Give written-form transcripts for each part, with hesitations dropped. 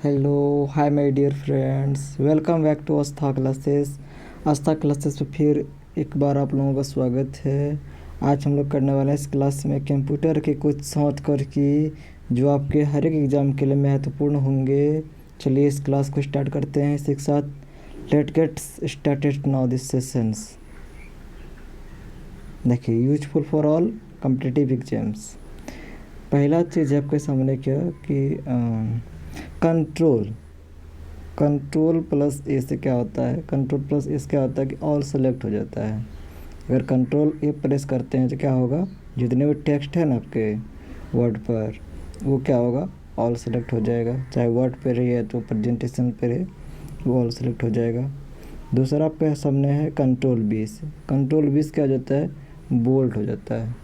Hello hi my dear friends, welcome back to Aastha classes पे फिर एक बार आप लोगों का स्वागत है। आज हम लोग करने वाले हैं इस क्लास में कंप्यूटर के कुछ शॉर्टकट की जो आपके हर एक एग्ज़ाम के लिए महत्वपूर्ण होंगे। चलिए इस क्लास को स्टार्ट करते हैं इसी के साथ। Let get started now this sessions. देखिए, useful for all competitive exams. पहला चीज़ आपके सामने क्या कि कंट्रोल प्लस ए से क्या होता है। कंट्रोल प्लस ए से क्या होता है कि ऑल सेलेक्ट हो जाता है। अगर कंट्रोल ए प्रेस करते हैं तो क्या होगा, जितने भी टेक्स्ट है ना आपके वर्ड पर वो क्या होगा, ऑल सेलेक्ट हो जाएगा। चाहे वर्ड पे रही है तो प्रेजेंटेशन पे रहे, वो ऑल सेलेक्ट हो जाएगा। दूसरा आपके सामने है कंट्रोल बी से। कंट्रोल बी से क्या हो जाता है, बोल्ड हो जाता है।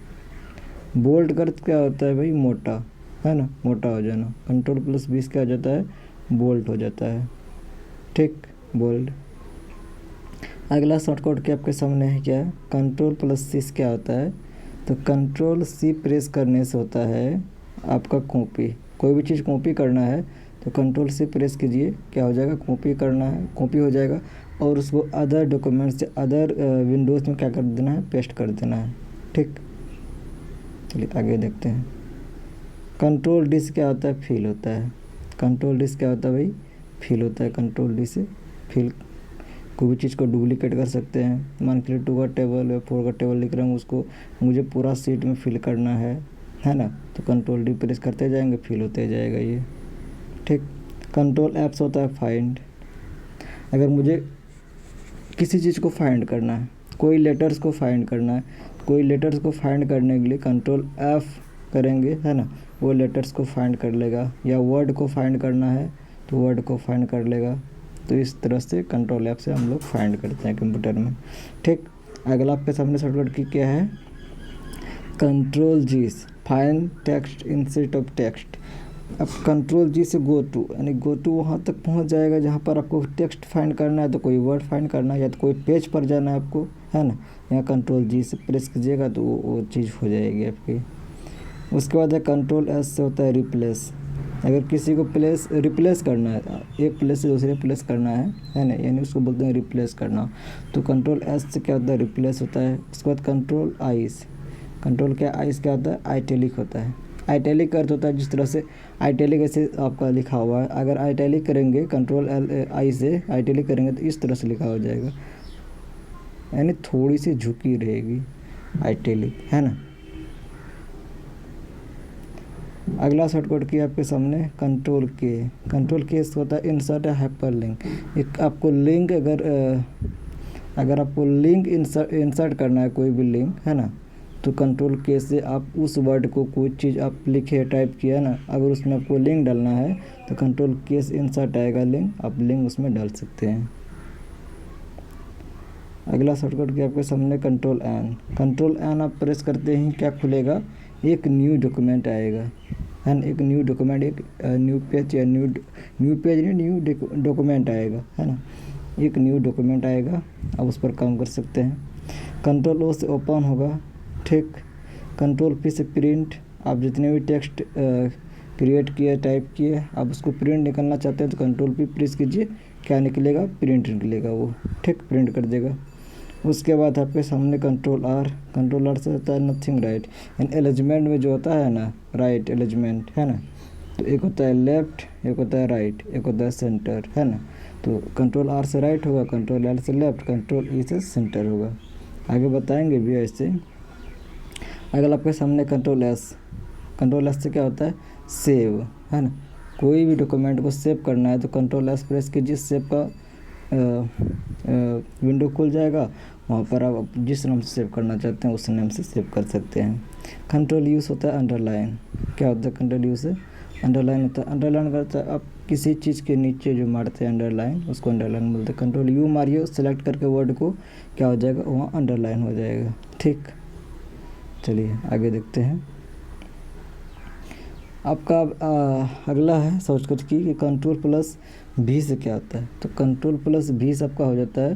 बोल्ड का अर्थ क्या होता है भाई, मोटा, है ना, मोटा हो जाना। कंट्रोल प्लस 20 क्या हो जाता है, बोल्ड हो जाता है। ठीक, बोल्ड। अगला शॉर्टकट के आपके सामने है क्या, कंट्रोल प्लस सी क्या होता है, तो कंट्रोल सी प्रेस करने से होता है आपका कॉपी। कोई भी चीज़ कॉपी करना है तो कंट्रोल सी प्रेस कीजिए, क्या हो जाएगा, कॉपी करना है, कॉपी हो जाएगा। और उसको अदर डॉक्यूमेंट्स से अदर विंडोज़ में क्या कर देना है, पेस्ट कर देना है। ठीक, चलिए आगे देखते हैं। कंट्रोल डी से क्या होता है, फिल होता है। कंट्रोल डी से क्या होता है भाई, फिल होता है। कंट्रोल डी से फिल, कोई भी चीज़ को डुप्लीकेट कर सकते हैं। मान के लिए 2 का टेबल या 4 का टेबल लिख रहा हूँ, उसको मुझे पूरा सीट में फिल करना है ना, तो कंट्रोल डी प्रेस करते जाएंगे, फिल होते जाएगा ये। ठीक, कंट्रोल एफ से होता है फाइंड। अगर मुझे किसी चीज़ को फाइंड करना है, कोई लेटर्स को फाइंड करना है, कोई लेटर्स को फाइंड करने के लिए कंट्रोल एफ करेंगे, है ना, वो लेटर्स को फाइंड कर लेगा। या वर्ड को फाइंड करना है तो वर्ड को फाइंड कर लेगा। तो इस तरह से कंट्रोल एफ से हम लोग फाइंड करते हैं कंप्यूटर में। ठीक, अगला आपके सामने शॉर्टकट की क्या है, control G, find text instead of text. अब कंट्रोल जी से गो टू, यानी गो टू वहाँ तक पहुँच जाएगा जहाँ पर आपको टेक्स्ट फाइंड करना है, तो कोई वर्ड फाइंड करना है या तो कोई पेज पर जाना है आपको, है ना। यहाँ कंट्रोल जी से प्रेस कीजिएगा तो वो चीज़ हो जाएगी आपकी। उसके बाद है कंट्रोल एस से होता है रिप्लेस। अगर किसी को रिप्लेस करना है, एक प्लेस से दूसरे प्लेस करना है ना, यानी उसको बोलते हैं रिप्लेस करना, तो कंट्रोल एस से क्या होता है, रिप्लेस होता है। उसके बाद कंट्रोल आइस, कंट्रोल क्या आइस क्या होता है, आइटैलिक होता है। आइटैलिक का अर्थ होता है जिस तरह से आइटैलिक ऐसे आपका लिखा हुआ है, अगर आइटैलिक करेंगे कंट्रोल आई से आइटैलिक करेंगे तो इस तरह से लिखा हो जाएगा, यानी थोड़ी सी झुकी रहेगी आइटैलिक, है ना। अगला शॉर्टकट की आपके सामने कंट्रोल के होता है इंसर्ट हाइपर लिंक। एक आपको लिंक अगर आपको लिंक इंसर्ट करना है, कोई भी लिंक, है ना, तो कंट्रोल के से आप उस वर्ड को, कोई चीज़ आप लिखे टाइप किया ना, अगर उसमें आपको लिंक डालना है तो कंट्रोल के से इंसर्ट आएगा लिंक, आप लिंक उसमें डाल सकते हैं। अगला शॉर्टकट की आपके सामने कंट्रोल एन आप प्रेस करते ही क्या खुलेगा, एक न्यू डॉक्यूमेंट आएगा, है ना। एक न्यू डॉक्यूमेंट, एक न्यू पेज या न्यू डॉक्यूमेंट आएगा, है ना। एक न्यू डॉक्यूमेंट आएगा, आप उस पर काम कर सकते हैं। कंट्रोल ओ से ओपन होगा। ठीक, कंट्रोल पी से प्रिंट, आप जितने भी टेक्स्ट क्रिएट किए, टाइप किए, आप उसको प्रिंट निकालना चाहते हैं तो कंट्रोल पी प्रेस कीजिए, क्या निकलेगा, प्रिंट निकलेगा वो। ठीक, प्रिंट कर देगा। उसके बाद आपके सामने कंट्रोल आर से होता है नथिंग राइट। एंड एलिजमेंट में जो होता है ना, राइट एलिजमेंट, है ना, तो एक होता है लेफ्ट, एक होता है राइट, एक होता है सेंटर, है ना। तो कंट्रोल आर से राइट होगा, कंट्रोल एल से लेफ्ट, कंट्रोल ई से सेंटर होगा। आगे बताएंगे भी ऐसे। अगर आपके सामने कंट्रोल एस से क्या होता है, सेव, है ना। कोई भी डॉक्यूमेंट को सेव करना है तो कंट्रोल एस प्रेस कीजिए, सेव का विंडो खुल जाएगा। वहाँ पर आप जिस नाम से सेव करना चाहते हैं उस नाम से सेव कर सकते हैं। कंट्रोल यूज़ होता है अंडरलाइन। क्या होता है कंट्रोल यूज़ से, अंडरलाइन होता है। अंडरलाइन करता है आप किसी चीज़ के नीचे जो मारते हैं अंडरलाइन, उसको अंडरलाइन बोलते हैं। कंट्रोल यू मारिए, सेलेक्ट करके वर्ड को, क्या हो जाएगा, वहाँ अंडरलाइन हो जाएगा। ठीक, चलिए आगे देखते हैं। आपका अगला है शॉर्टकट की कि कंट्रोल प्लस भी से क्या होता है, तो कंट्रोल प्लस भी से आपका हो जाता है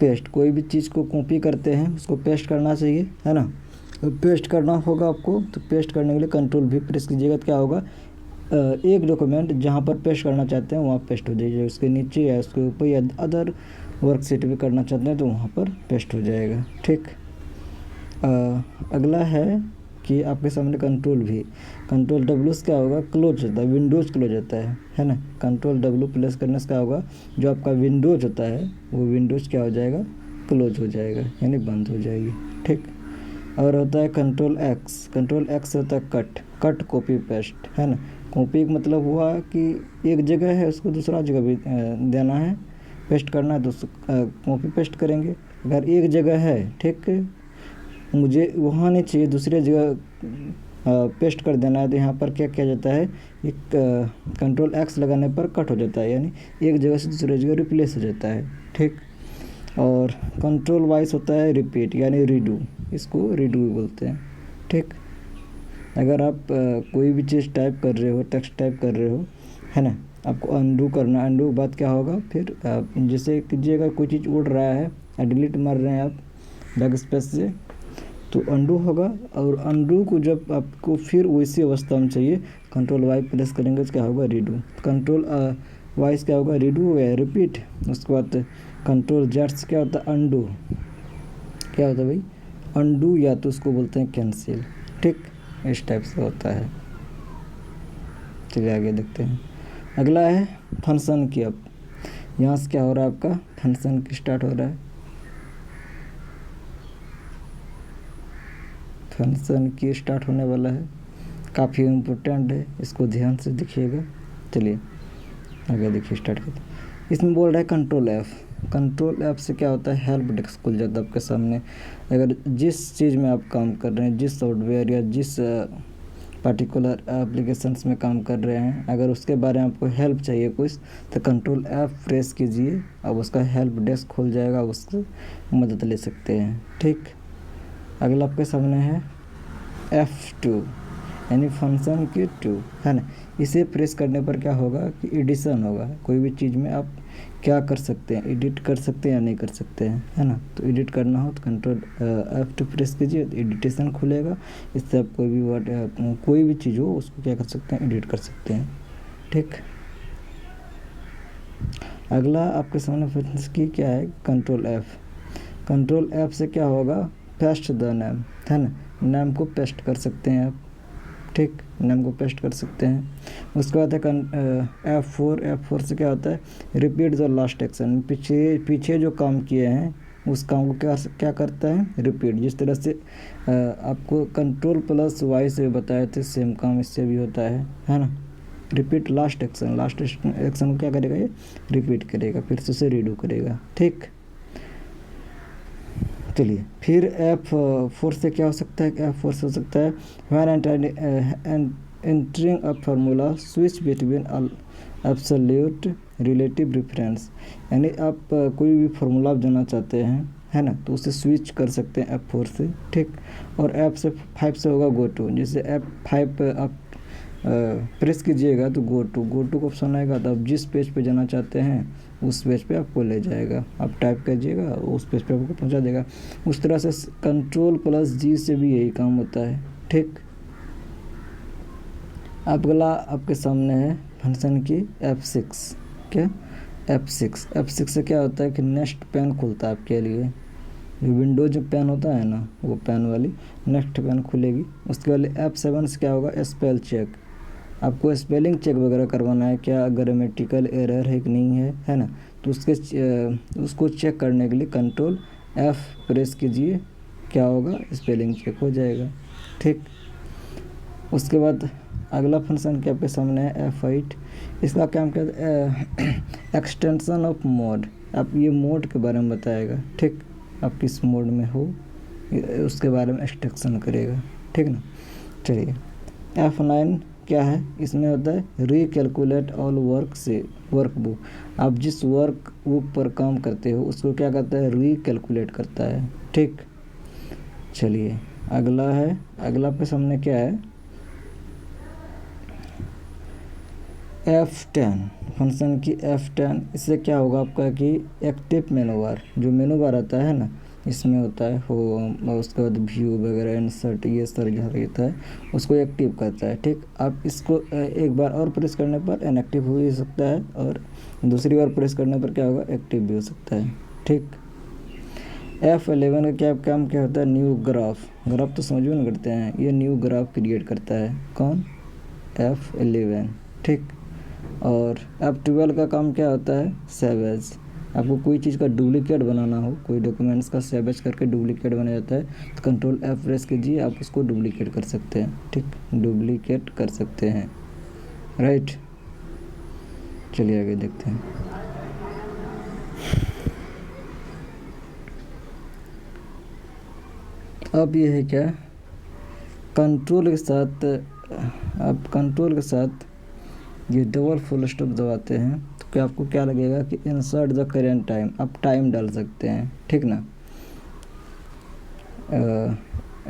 पेस्ट। कोई भी चीज़ को कॉपी करते हैं उसको पेस्ट करना चाहिए, है ना। तो पेस्ट करना होगा आपको, तो पेस्ट करने के लिए कंट्रोल भी प्रेस कीजिएगा तो क्या होगा, एक डॉक्यूमेंट जहाँ पर पेस्ट करना चाहते हैं वहाँ पेस्ट हो जाएगा, उसके नीचे या उसके ऊपर या अदर वर्कशीट भी करना चाहते हैं तो वहाँ पर पेस्ट हो जाएगा। ठीक। अगला है कि आपके सामने कंट्रोल भी, कंट्रोल डब्ल्यू से क्या होगा, क्लोज होता है, विंडोज़ क्लोज होता है ना। कंट्रोल डब्ल्यू प्रेस करने से क्या होगा, जो आपका विंडोज़ होता है वो विंडोज़ क्या हो जाएगा, क्लोज हो जाएगा, यानी बंद हो जाएगी। ठीक। और होता है कंट्रोल एक्स, कंट्रोल एक्स होता है कट, कट कॉपी पेस्ट, है ना। कॉपी का मतलब हुआ कि एक जगह है उसको दूसरा जगह भी देना है, पेस्ट करना है तो कॉपी पेस्ट करेंगे। अगर एक जगह है, ठीक, मुझे वहाँ नहीं चाहिए दूसरी जगह पेस्ट कर देना है, तो यहाँ पर क्या किया जाता है, एक कंट्रोल एक्स लगाने पर कट हो जाता है, यानी एक जगह से दूसरी जगह रिप्लेस हो जाता है। ठीक। और कंट्रोल वाइस होता है रिपीट, यानी रीडू, इसको रीडू भी बोलते हैं। ठीक। अगर आप कोई भी चीज़ टाइप कर रहे हो, टेक्स्ट टाइप कर रहे हो, है ना, आपको अंडू करना, अंडू के बाद क्या होगा, फिर जैसे कीजिएगा कोई चीज़ उड़ रहा है, डिलीट मार रहे हैं आप बैक स्पेस से, तो अंडू होगा। और अंडू को जब आपको फिर वैसी अवस्था में चाहिए, कंट्रोल वाई प्रेस करेंगे तो क्या होगा, रीडू। कंट्रोल वाइस क्या होगा, रीडू हो गया, रिपीट। उसके बाद कंट्रोल जेड से क्या होता है, अंडू, क्या होता है भाई, अंडू, या तो उसको बोलते हैं कैंसिल। ठीक, इस टाइप से होता है। चलिए आगे देखते हैं। अगला है फंक्शन की। अब यहाँ से क्या हो रहा है, आपका फंक्शन की स्टार्ट हो रहा है, फंक्शन की स्टार्ट होने वाला है, काफ़ी इम्पोर्टेंट है, इसको ध्यान से देखिएगा। चलिए आगे देखिए, स्टार्ट करते हैं। इसमें बोल रहा है कंट्रोल एफ, कंट्रोल एफ से क्या होता है, हेल्प डेस्क खुल जाता है आपके सामने। अगर जिस चीज़ में आप काम कर रहे हैं, जिस सॉफ्टवेयर या जिस पर्टिकुलर एप्लीकेशंस में काम कर रहे हैं, अगर उसके बारे में आपको हेल्प चाहिए कुछ, तो कंट्रोल एफ प्रेस कीजिए, अब उसका हेल्प डेस्क खुल जाएगा, उससे मदद ले सकते हैं। ठीक। अगला आपके सामने है F2, यानी फंक्शन की 2, है ना। इसे प्रेस करने पर क्या होगा कि एडिशन होगा, कोई भी चीज़ में आप क्या कर सकते हैं, एडिट कर सकते हैं या नहीं कर सकते हैं, है ना। तो एडिट करना हो तो कंट्रोल F2 प्रेस कीजिए, तो एडिटेशन खुलेगा। इससे आप कोई भी वर्ड, कोई भी चीज़ हो उसको क्या कर सकते हैं, एडिट कर सकते हैं। ठीक। अगला आपके सामने फंक्शन की क्या है, कंट्रोल F, कंट्रोल F से क्या होगा, पेस्ट द नेम, है ना, नाम को पेस्ट कर सकते हैं आप। ठीक, नाम को पेस्ट कर सकते हैं। उसके बाद है F4, F4 से क्या होता है, रिपीट द लास्ट एक्शन, पीछे जो काम किए हैं उस काम को क्या करता है, रिपीट। जिस तरह से आपको कंट्रोल प्लस वाई से बताए थे, सेम काम इससे भी होता है ना। Repeat last action, last action को क्या करेगा, ये रिपीट करेगा, फिर से उसे रीडू करेगा। ठीक। चलिए फिर F4 से क्या हो सकता है, F4 से हो सकता है when entering a formula switch between absolute relative reference, यानी आप कोई भी फार्मूला आप जानना चाहते हैं, है ना, तो उसे स्विच कर सकते हैं F4 से। ठीक। और F5 से होगा गो टू, जैसे F5 आप प्रेस कीजिएगा तो गो टू का ऑप्शन आएगा, तो आप जिस पेज पे जाना चाहते हैं उस पेज पे आपको ले जाएगा, आप टाइप कीजिएगा उस पेज पे आपको पहुंचा देगा। उस तरह से कंट्रोल प्लस जी से भी यही काम होता है। ठीक। अगला आपके सामने है फंक्शन की F6, क्या, F6 से क्या होता है कि नेक्स्ट पेन खुलता है आपके लिए, विंडोज पेन होता है ना, वो पेन वाली नेक्स्ट पेन खुलेगी। उसके बाद F7 से क्या होगा, स्पेल चेक, आपको स्पेलिंग चेक वगैरह करवाना है, क्या ग्रामेटिकल एरर है कि नहीं है ना, तो उसको चेक करने के लिए कंट्रोल F प्रेस कीजिए, क्या होगा, स्पेलिंग चेक हो जाएगा। ठीक। उसके बाद अगला फंक्शन क्या आपके सामने है, F8, इसका काम क्या है, एक्सटेंशन ऑफ मोड, आप ये मोड के बारे में बताएगा। ठीक, आप किस मोड में हो उसके बारे में एक्सटेंशन करेगा। ठीक ना। चलिए F9 क्या है, इसमें होता है रिकैलकुलेट ऑल वर्क बुक, आप जिस वर्क बुक पर काम करते हो उसको क्या करता है, रिकैलकुलेट करता है। ठीक। चलिए अगला है, अगला आपके सामने क्या है, F10, फंक्शन की F10, इससे क्या होगा आपका कि एक्टिव मेनू बार, जो मेनू बार आता है ना, इसमें होता है होम, और उसके बाद व्यू वगैरह इंसर्ट, ये सारा जहाँ रहता है उसको एक्टिव करता है। ठीक, आप इसको एक बार और प्रेस करने पर इनएक्टिव हो भी सकता है, और दूसरी बार प्रेस करने पर क्या होगा, एक्टिव भी हो सकता है। ठीक, F11 का क्या काम क्या होता है, न्यू ग्राफ। ग्राफ तो समझ में नहीं करते हैं, ये न्यू ग्राफ क्रिएट करता है कौन, F11। ठीक, और F12 का काम क्या होता है, सेवेज। आपको कोई चीज़ का डुप्लीकेट बनाना हो, कोई डॉक्यूमेंट्स का सेवेज करके डुप्लीकेट बना जाता है, तो कंट्रोल F प्रेस कीजिए, आप उसको डुप्लीकेट कर सकते हैं। ठीक, डुप्लीकेट कर सकते हैं, राइट। चलिए आगे देखते हैं। अब ये है क्या, कंट्रोल के साथ, आप कंट्रोल के साथ ये डबल फुल स्टॉप दबाते हैं तो क्या आपको क्या लगेगा कि इंसर्ट द करेंट टाइम, आप टाइम डाल सकते हैं। ठीक ना,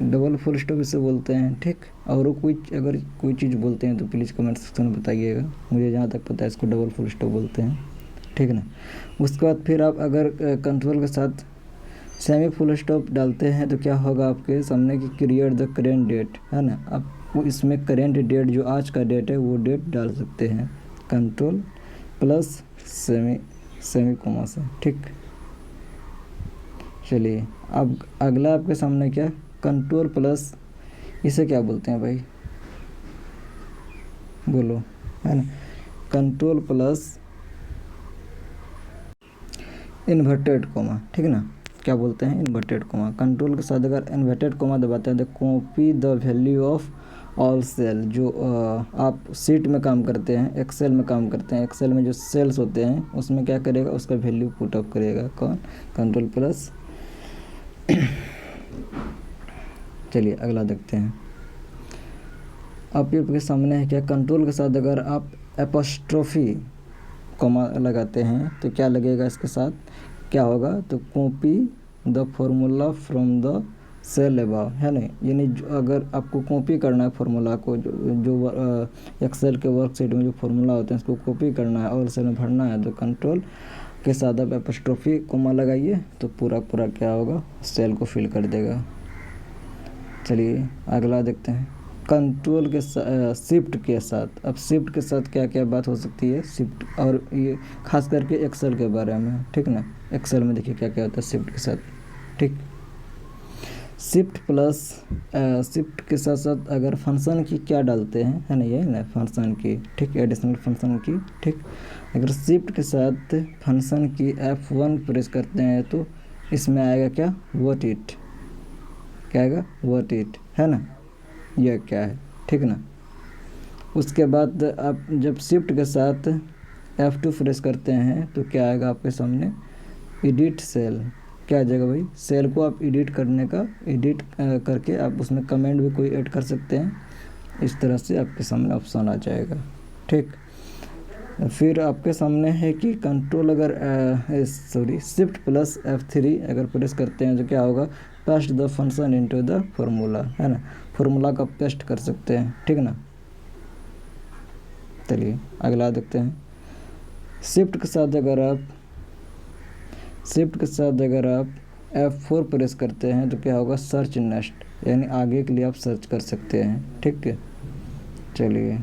डबल फुल स्टॉप इसे बोलते हैं। ठीक, और कोई अगर कोई चीज़ बोलते हैं तो प्लीज़ कमेंट सेक्शन में बताइएगा, मुझे जहाँ तक पता है इसको डबल फुल स्टॉप बोलते हैं। ठीक ना, उसके बाद फिर आप अगर कंट्रोल के साथ सेमी फुल स्टॉप डालते हैं तो क्या होगा आपके सामने कि क्रिएट द करेंट डेट, है ना। आप इसमें करेंट डेट जो आज का डेट है वो डेट डाल सकते हैं कंट्रोल प्लस सेमी कोमा से। ठीक, चलिए अब अगला आपके सामने क्या, कंट्रोल प्लस, इसे क्या बोलते हैं भाई, बोलो, है ना, कंट्रोल प्लस इन्वर्टेड कोमा। ठीक ना, क्या बोलते हैं, इन्वर्टेड कोमा। कंट्रोल के साथ अगर इन्वर्टेड कोमा दबाते हैं तो copy the value of all cell, जो आप सीट में काम करते हैं, एक्सेल में काम करते हैं, एक्सेल में जो सेल्स होते हैं उसमें क्या करेगा, उसका वैल्यू पुट अप करेगा कौन, कंट्रोल प्लस। चलिए अगला देखते हैं। आपके सामने है क्या, कंट्रोल के साथ अगर आप एपोस्ट्रोफी कोमा लगाते हैं तो क्या लगेगा, इसके साथ क्या होगा, तो copy the formula from the cell above, है ना। यानी अगर आपको कॉपी करना है फार्मूला को, जो एक्सेल के वर्कशीट में जो फार्मूला होते हैं उसको कॉपी करना है और सेल में भरना है, तो कंट्रोल के साथ आप एपोस्ट्रोफी कोमा लगाइए तो पूरा क्या होगा, सेल को फिल कर देगा। चलिए अगला देखते हैं, कंट्रोल के शिफ्ट के साथ। अब शिफ्ट के साथ क्या क्या बात हो सकती है, शिफ्ट, और ये खास करके एक्सेल के बारे में। ठीक ना, एक्सेल में देखिए क्या क्या होता है शिफ्ट के साथ। ठीक, शिफ्ट प्लस शिफ्ट के साथ साथ अगर फंक्शन की क्या डालते हैं, है ना, ये ना फंक्शन की। ठीक, एडिशनल फंक्शन की। ठीक, अगर शिफ्ट के साथ फंक्शन की F1 प्रेस करते हैं तो इसमें आएगा क्या, व्हाट इट, क्या आएगा, व्हाट इट, है ना, यह क्या है। ठीक ना, उसके बाद आप जब शिफ्ट के साथ F2 प्रेस करते हैं तो क्या आएगा आपके सामने, एडिट सेल। क्या आ जाएगा भाई, सेल को आप एडिट करने का, एडिट करके आप उसमें कमेंट भी कोई ऐड कर सकते हैं। इस तरह से आपके सामने ऑप्शन आ जाएगा। ठीक, फिर आपके सामने है कि कंट्रोल अगर शिफ्ट प्लस F3 अगर प्रेस करते हैं तो क्या होगा, paste the function into the formula, है ना, फार्मूला का पेस्ट कर सकते हैं। ठीक ना, चलिए अगला देखते हैं। शिफ्ट के साथ अगर आप F4 प्रेस करते हैं तो क्या होगा, सर्च नेक्स्ट, यानी आगे के लिए आप सर्च कर सकते हैं। ठीक है, चलिए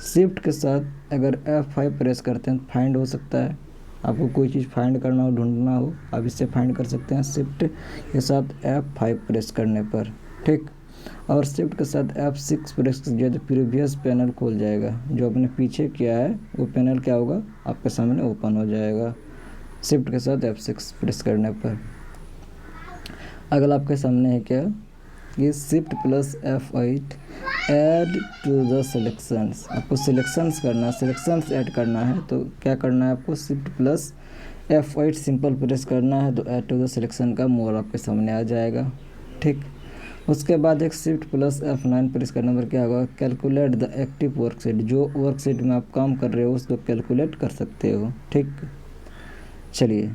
शिफ्ट के साथ अगर F5 प्रेस करते हैं तो फाइंड हो सकता है, आपको कोई चीज़ फाइंड करना हो, ढूंढना हो, आप इससे फाइंड कर सकते हैं शिफ्ट के साथ F5 प्रेस करने पर। ठीक, और शिफ्ट के साथ F6 प्रेस कीजिए तो प्रीवियस पैनल खोल जाएगा, जो आपने पीछे किया है वो पैनल क्या होगा, आपके सामने ओपन हो जाएगा शिफ्ट के साथ F6 प्रेस करने पर। अगला आपके सामने है क्या, ये shift plus F8 add to the selections. आपको सिलेक्शंस करना है, सिलेक्शंस ऐड करना है तो क्या करना है आपको, shift plus F8 simple press करना है तो ऐड टू द सिलेक्शन का मोड आपके सामने आ जाएगा। ठीक, उसके बाद एक शिफ्ट प्लस F9 प्रेस करने पर क्या होगा, कैलकुलेट द एक्टिव वर्कशीट, जो वर्कशीट में आप काम कर रहे हो उसको कैलकुलेट कर सकते हो। ठीक, चलिए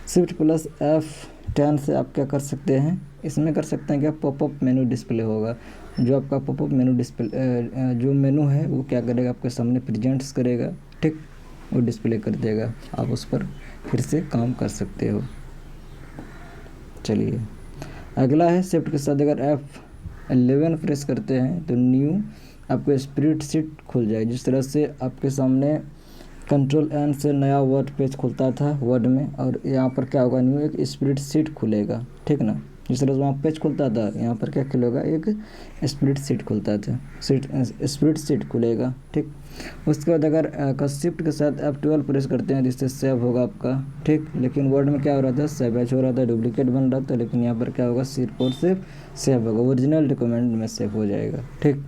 शिफ्ट प्लस F10 से आप क्या कर सकते हैं, इसमें कर सकते हैं क्या, पॉपअप मेनू डिस्प्ले होगा, जो आपका पॉपअप मेनू डिस्प्ले जो मेनू है वो क्या करेगा, आपके सामने प्रेजेंट्स करेगा। ठीक, वो डिस्प्ले कर देगा, आप उस पर फिर से काम कर सकते हो। चलिए अगला है शिफ्ट के साथ अगर F11 प्रेस करते हैं तो न्यू आपको स्प्रेडशीट खुल जाएगी। जिस तरह से आपके सामने कंट्रोल N से नया वर्ड पेज खुलता था वर्ड में, और यहाँ पर क्या होगा, न्यू एक स्प्रेडशीट खुलेगा, ठीक ना। जिस तरह से वहाँ पेज खुलता था, यहाँ पर क्या खुलेगा, एक स्प्रेडशीट खुलता था, स्प्रेडशीट खुलेगा, ठीक। उसके बाद अगर शिफ्ट के साथ F12 प्रेस करते हैं जिससे सेव होगा आपका, ठीक। लेकिन वर्ड में क्या हो रहा था, सेव एच हो रहा था, डुप्लीकेट बन रहा था, लेकिन यहाँ पर क्या होगा, सिर्फ और सिर्फ सेव होगा, ओरिजिनल डॉक्यूमेंट में सेव हो जाएगा, ठीक।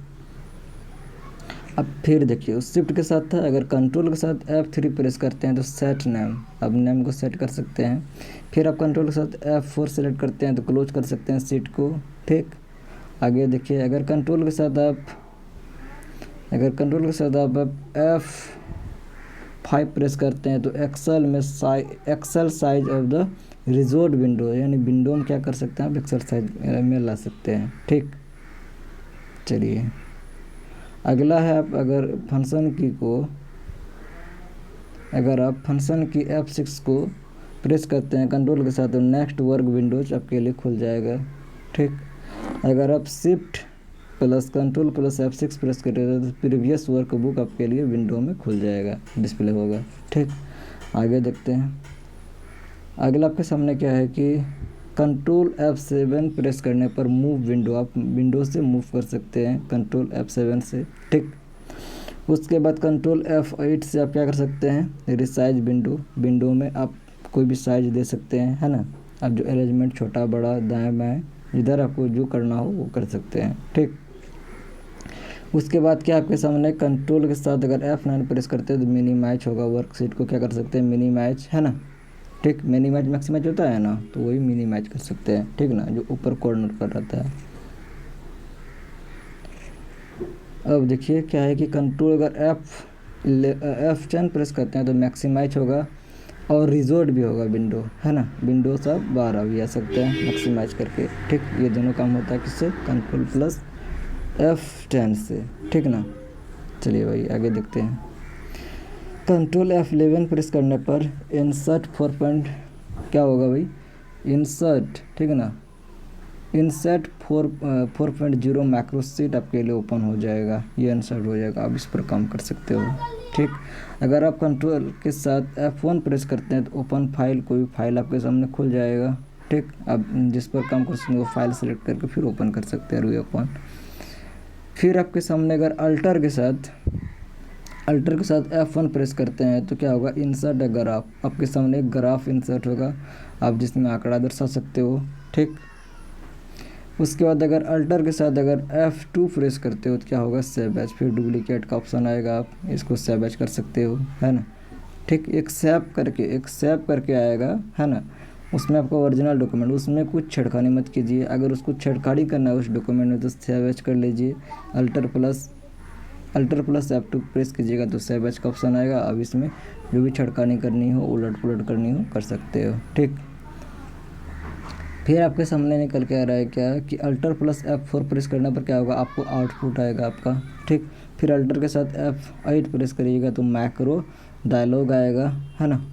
अब फिर देखिए उस शिफ्ट के साथ था, अगर कंट्रोल के साथ F3 प्रेस करते हैं तो सेट नेम, अब नेम को सेट कर सकते हैं। फिर आप कंट्रोल के साथ F4 सेलेक्ट करते हैं तो क्लोज कर सकते हैं सीट को, ठीक। आगे देखिए अगर कंट्रोल के साथ आप F5 प्रेस करते हैं तो XL size of the resort window, यानी विंडो में क्या कर सकते हैं आप, एक्सेल साइज में ला सकते हैं, ठीक। चलिए अगला है, आप अगर फंक्शन की F6 को प्रेस करते हैं कंट्रोल के साथ तो नेक्स्ट वर्क विंडोज आपके लिए खुल जाएगा, ठीक। अगर आप shift plus control plus F6 press करेंगे तो प्रीवियस वर्क बुक आपके लिए विंडो में खुल जाएगा, डिस्प्ले होगा, ठीक। आगे देखते हैं, अगला आपके सामने क्या है कि कंट्रोल F7 प्रेस करने पर मूव विंडो, आप विंडो से मूव कर सकते हैं कंट्रोल F7 से, ठीक। उसके बाद कंट्रोल F8 से आप क्या कर सकते हैं, रिसाइज विंडो में आप कोई भी साइज दे सकते हैं, है ना। आप जो अरेंजमेंट छोटा बड़ा दाएं बाएं इधर आपको जो करना हो वो कर सकते हैं, ठीक। उसके बाद क्या आपके सामने कंट्रोल के साथ अगर F9 प्रेस करते हैं तो मिनिमाइज होगा, वर्कशीट को क्या कर सकते हैं, मिनिमाइज, है ना, ठीक। मिनिमाइज मैक्सिमाइज होता है ना, तो वही मिनिमाइज कर सकते हैं, ठीक ना, जो ऊपर कॉर्नर पर रहता है। अब देखिए क्या है कि कंट्रोल अगर F10 प्रेस करते हैं तो मैक्सिमाइज होगा और रिजोर्ट भी होगा विंडो, है ना, विंडो सब बाहर भी आ सकते हैं मैक्सिमाइज करके, ठीक। ये दोनों काम होता है किससे, कंट्रोल प्लस F10 से, ठीक ना। चलिए भाई आगे देखते हैं, कंट्रोल F11 प्रेस करने पर इंसर्ट 4 क्या होगा भाई, इंसर्ट, ठीक है ना, इंसर्ट 4.0 मैक्रो शीट आपके लिए ओपन हो जाएगा, ये इंसर्ट हो जाएगा, आप इस पर काम कर सकते हो, ठीक। अगर आप कंट्रोल के साथ F1 प्रेस करते हैं तो ओपन फाइल, कोई फाइल आपके सामने खुल जाएगा, ठीक। आप जिस पर काम कर सकते हैं वो फाइल सेलेक्ट करके फिर ओपन कर सकते हैं, रीओपन। फिर आपके सामने अगर अल्टर के साथ F1 प्रेस करते हैं तो क्या होगा, इंसर्ट अ ग्राफ, आपके सामने एक ग्राफ इंसर्ट होगा, आप जिसमें आंकड़ा दर्शा सकते हो, ठीक। उसके बाद अगर अल्टर के साथ अगर F2 प्रेस करते हो तो क्या होगा, सेव एज, फिर डुप्लीकेट का ऑप्शन आएगा, आप इसको सेव एज कर सकते हो, है ना, ठीक। एक सेव करके आएगा, है ना, उसमें आपका ओरिजिनल डॉक्यूमेंट, उसमें कुछ छेड़खानी मत कीजिए, अगर उसको छेड़खानी करना है उस डॉक्यूमेंट में तो सेव एज कर लीजिए, अल्टर प्लस F2 प्रेस कीजिएगा तो सेव एज का ऑप्शन आएगा, अब इसमें जो भी छेड़खानी करनी हो, उलट पुलट करनी हो कर सकते हो, ठीक। फिर आपके सामने निकल के आ रहा है क्या कि अल्टर प्लस F4 प्रेस करने पर क्या होगा, आपको आउटपुट आएगा आपका, ठीक। फिर अल्टर के साथ F8 प्रेस करिएगा तो मैक्रो डायलॉग आएगा, है ना।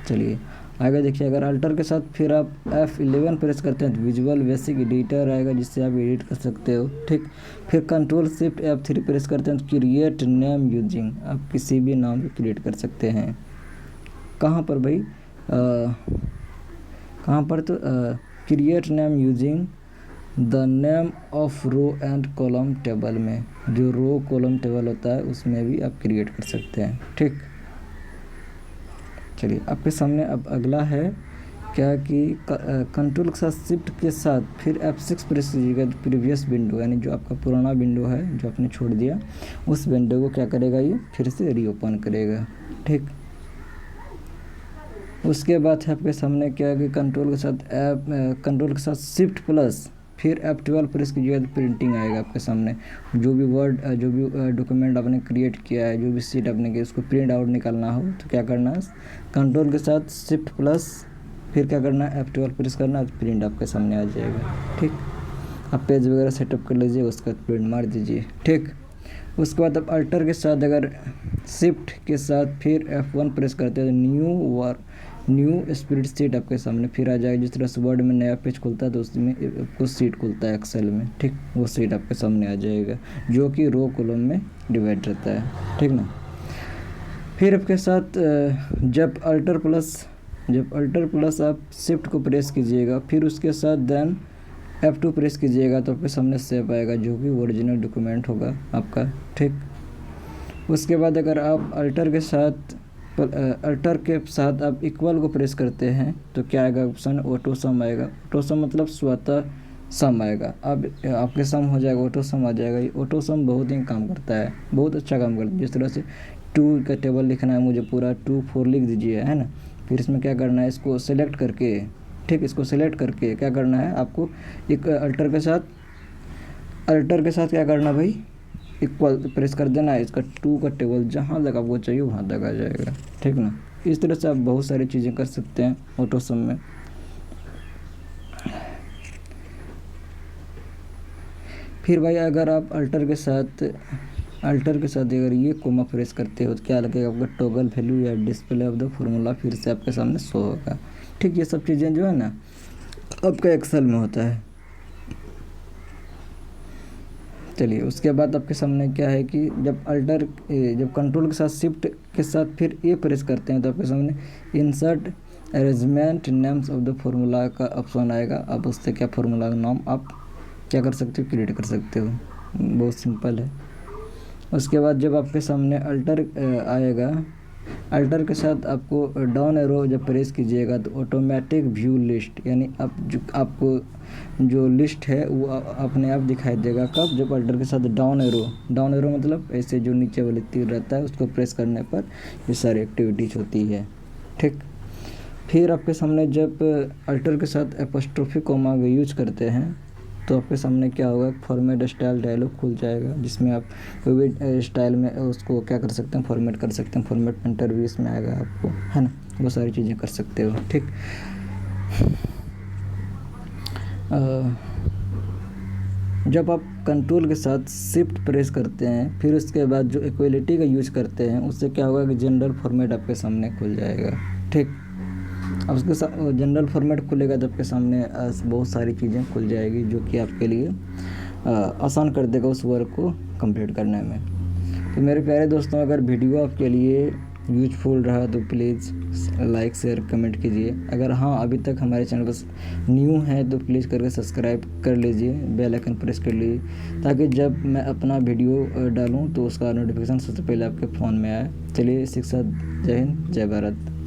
चलिए आगे देखिए, अगर अल्टर के साथ फिर आप F11 प्रेस करते हैं तो विजुअल बेसिक एडिटर आएगा जिससे आप एडिट कर सकते हो, ठीक। फिर कंट्रोल शिफ्ट F3 प्रेस करते हैं तो क्रिएट नेम यूजिंग, आप किसी भी नाम को क्रिएट कर सकते हैं, कहाँ पर भाई, कहाँ पर, तो create name using the name of row and column table में, जो रो कॉलम टेबल होता है उसमें भी आप क्रिएट कर सकते हैं, ठीक। चलिए आपके सामने अब अगला है क्या कि कंट्रोल के साथ शिफ्ट के साथ फिर F6 प्रेस कीजिएगा तो प्रीवियस विंडो, यानी जो आपका पुराना विंडो है जो आपने छोड़ दिया उस विंडो को क्या करेगा, ये फिर से रीओपन करेगा, ठीक। उसके बाद है आपके सामने क्या कि कंट्रोल के साथ शिफ्ट प्लस फिर F12 प्रेस कीजिएगा तो प्रिंटिंग आएगा आपके सामने, जो भी डॉक्यूमेंट आपने क्रिएट किया है, जो भी सीट आपने किया उसको प्रिंट आउट निकालना हो तो क्या करना है, कंट्रोल के साथ शिफ्ट प्लस फिर क्या करना है, F12 प्रेस करना है तो प्रिंट आपके सामने आ जाएगा, ठीक। आप पेज वगैरह सेटअप कर लीजिए, उसका प्रिंट मार दीजिए, ठीक। उसके बाद आप अल्टर के साथ अगर शिफ्ट के साथ फिर F1 प्रेस करते हैं तो न्यू स्प्रेडशीट आपके सामने फिर आ जाएगा। जिस तरह से वर्ड में नया पेज खुलता है तो उसमें कुछ सीट खुलता है एक्सेल में, ठीक, वो सीट आपके सामने आ जाएगा जो कि रो कॉलम में डिवाइड रहता है, ठीक ना। फिर आपके साथ जब अल्टर प्लस आप शिफ्ट को प्रेस कीजिएगा फिर उसके साथ देन F2 प्रेस कीजिएगा तो आपके सामने सेव आएगा जो कि ओरिजिनल डॉक्यूमेंट होगा आपका, ठीक। उसके बाद अगर आप अल्टर के साथ आप इक्वल को प्रेस करते हैं तो क्या आएगा ऑप्शन, ऑटो सम आएगा। ऑटो सम मतलब स्वतः सम आएगा। अब आपके सम हो जाएगा, ऑटो सम आ जाएगा। ये ऑटो सम बहुत ही काम करता है, बहुत अच्छा काम करता है। जिस तरह से 2 का टेबल लिखना है मुझे पूरा 2 4 लिख दीजिए, है ना। फिर इसमें क्या करना है, इसको सेलेक्ट करके, ठीक, इसको सेलेक्ट करके क्या करना है आपको, एक अल्टर के साथ क्या करना भाई, इक्वल प्रेस कर देना है। इसका 2 का टेबल जहाँ तक आपको चाहिए वहाँ तक आ जाएगा, ठीक ना। इस तरह से आप बहुत सारी चीज़ें कर सकते हैं ऑटो सम में। फिर भाई अगर आप अल्टर के साथ अगर ये कोमा प्रेस करते हो तो क्या लगेगा आपका, टॉगल वैल्यू या डिस्प्ले ऑफ द फार्मूला फिर से आपके सामने शो होगा, ठीक। ये सब चीज़ें जो है ना आपका एक्सेल में होता है। चलिए उसके बाद आपके सामने क्या है कि जब कंट्रोल के साथ शिफ्ट के साथ फिर ए प्रेस करते हैं तो आपके सामने insert arrangement names of the formula का ऑप्शन आएगा। अब उससे क्या फार्मूला का नाम आप क्या कर सकते हो, क्रिएट कर सकते हो, बहुत सिंपल है। उसके बाद जब आपके सामने अल्टर आएगा, अल्टर के साथ आपको डाउन एरो जब प्रेस कीजिएगा तो ऑटोमेटिक व्यू लिस्ट, यानी आपको जो लिस्ट है वो अपने आप दिखाई देगा। कब, जब अल्टर के साथ डाउन एरो मतलब ऐसे जो नीचे वाले तीर रहता है उसको प्रेस करने पर ये सारी एक्टिविटीज होती है, ठीक। फिर आपके सामने जब अल्टर के साथ एपोस्ट्रोफी कोमा का यूज करते हैं तो आपके सामने क्या होगा, फॉर्मेट स्टाइल डायलॉग खुल जाएगा जिसमें आप कोई भी स्टाइल में उसको क्या कर सकते हैं, फॉर्मेट कर सकते हैं। फॉर्मेट पेंटर भी इसमें आएगा आपको, है ना, वो सारी चीज़ें कर सकते हो, ठीक। जब आप कंट्रोल के साथ शिफ्ट प्रेस करते हैं फिर उसके बाद जो इक्वलिटी का यूज करते हैं उससे क्या होगा कि जनरल फॉर्मेट आपके सामने खुल जाएगा, ठीक। अब उसके साथ जनरल फॉर्मेट खुलेगा तो आपके सामने बहुत सारी चीज़ें खुल जाएगी जो कि आपके लिए आसान कर देगा उस वर्क को कंप्लीट करने में। तो मेरे प्यारे दोस्तों, अगर वीडियो आपके लिए यूजफुल रहा तो प्लीज़ लाइक शेयर कमेंट कीजिए। अगर हाँ अभी तक हमारे चैनल पर न्यू है तो प्लीज़ करके सब्सक्राइब कर लीजिए, बेल आइकन प्रेस कर लीजिए ताकि जब मैं अपना वीडियो डालूँ तो उसका नोटिफिकेशन सबसे पहले आपके फ़ोन में आए। चलिए इसी के साथ जय हिंद जय भारत।